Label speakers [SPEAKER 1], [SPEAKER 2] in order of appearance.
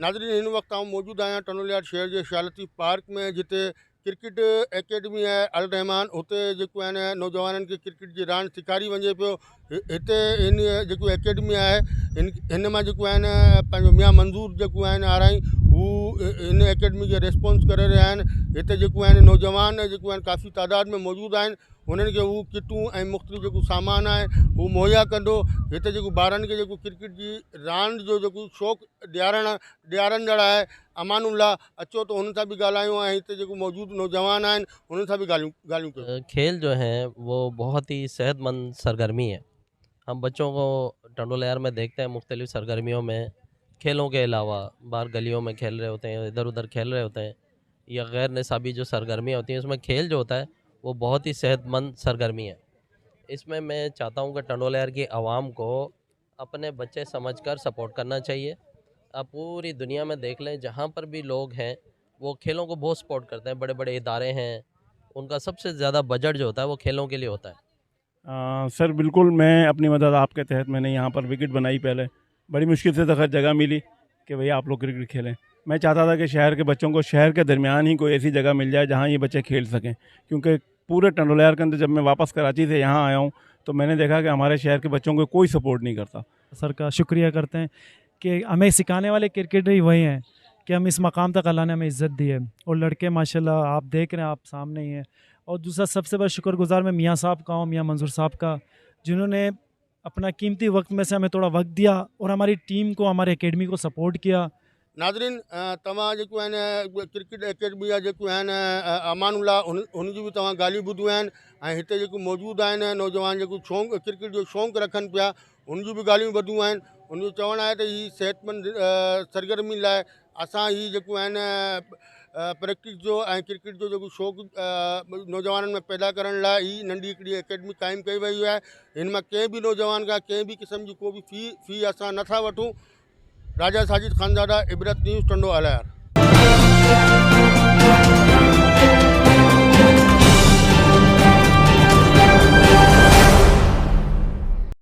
[SPEAKER 1] नाज़रीन इन वक्त आऊं मौजूद आहियां टनोलिया शहर के शहालती पार्क में, जिते क्रिकेट एकेडमी है अल रहमान। हुते जेको आहिनि नौजवाननि खे क्रिकेट जी रांदि सेखारी वञे पियो। हिते इन जेको एकेडमी आहे हिन मां जेको आहिनि पंहिंजो मियां मंज़ूर जेको आहिनि आराई हू इन एकेडमी खे रिस्पॉन्स करे रहिया आहिनि। हिते जेको आहिनि नौजवान जेको आहिनि काफ़ी तादाद में मौजूदु आहिनि। उन्हनि खे हू किटूं ऐं मुख़्तलिफ़ जेको सामान आहे हू मुहैया कंदो। हिते जेको ॿारनि खे जेको क्रिकेट जी रांदि जो जेको शौक़ु ॾियारणंदड़ आहे अमानुल्ला अचो तो हुन सां बि ॻाल्हायूं ऐं हिते जेको मौजूदु नौजवान आहिनि हुननि सां बि ॻाल्हियूं कयूं।
[SPEAKER 2] खेल जो है वो बहुत ही सेहतमंद सरगर्मी है। हम बच्चों को टंडोलयार में देखते हैं मुख्तलिफ़ सरगर्मियों में, खेलों के अलावा बाहर गलियों में खेल रहे होते हैं, इधर उधर खेल रहे होते हैं, या गैर निसाबी जो सरगर्मियाँ होती हैं उसमें खेल जो होता है वो बहुत ही सेहतमंद सरगर्मी है। इसमें मैं चाहता हूँ कि टंडोलयार की आवाम को अपने बच्चे समझकर सपोर्ट करना चाहिए। आप पूरी दुनिया में देख लें, जहाँ पर भी लोग हैं वो खेलों को बहुत सपोर्ट करते हैं। बड़े बड़े इदारे हैं, उनका सबसे ज़्यादा बजट जो होता है वो खेलों के लिए होता है।
[SPEAKER 3] सर बिल्कुल, मैं अपनी मदद आपके तहत मैंने यहाँ पर विकेट बनाई। पहले बड़ी मुश्किल से तक जगह मिली कि भैया आप लोग क्रिकेट खेलें। मैं चाहता था कि शहर के बच्चों को शहर के दरमियान ही कोई ऐसी जगह मिल जाए जहाँ ये बच्चे खेल सकें, क्योंकि पूरे टंडोलयार के अंदर जब मैं वापस कराची से यहाँ आया हूँ तो मैंने देखा कि हमारे शहर के बच्चों को कोई सपोर्ट नहीं करता।
[SPEAKER 4] सर का शुक्रिया करते हैं कि हमें सिखाने वाले क्रिकेटर ही वही हैं कि हम इस मकाम तक अल्लाह ने हमें इज़्ज़त दी है। और लड़के माशाल्लाह आप देख रहे हैं, आप सामने ही हैं। और दूसरा सबसे बड़ा शुक्रगुजार मैं मियाँ साहब का हूँ, मियाँ मंजूर साहब का, जिन्होंने अपना कीमती वक्त में से हमें थोड़ा वक्त दिया और हमारी टीम को, हमारे एकेडमी को सपोर्ट किया।
[SPEAKER 1] नाज़रीन तव्हां जेको आहिनि क्रिकेट एकेडमी जा जेको आहिनि अमानुल्ला हुनजी बि तव्हां ॻाल्हियूं ॿुधियूं आहिनि ऐं हिते जेको मौजूदु आहिनि नौजवान जेको शौक़ु क्रिकेट जो शौक़ु रखनि पिया हुनजूं बि ॻाल्हियूं ॿुधियूं आहिनि। हुनजो चवणु आहे त हीअ सिहतमंद सरगर्मी लाइ असां ही जेको आहिनि प्रैक्टिस जो ऐं क्रिकेट जो जेको शौक़ु नौजवाननि में पैदा करण लाइ ही नंढी हिकिड़ी एकेडमी क़ाइमु कई वई आहे। हिन मां कंहिं बि नौजवान खां कंहिं बि क़िस्म जी को बि फ़ी असां नथा वठूं। राजा साजिद खानज़ादा, इबरत न्यूज़, टंडो अलायर।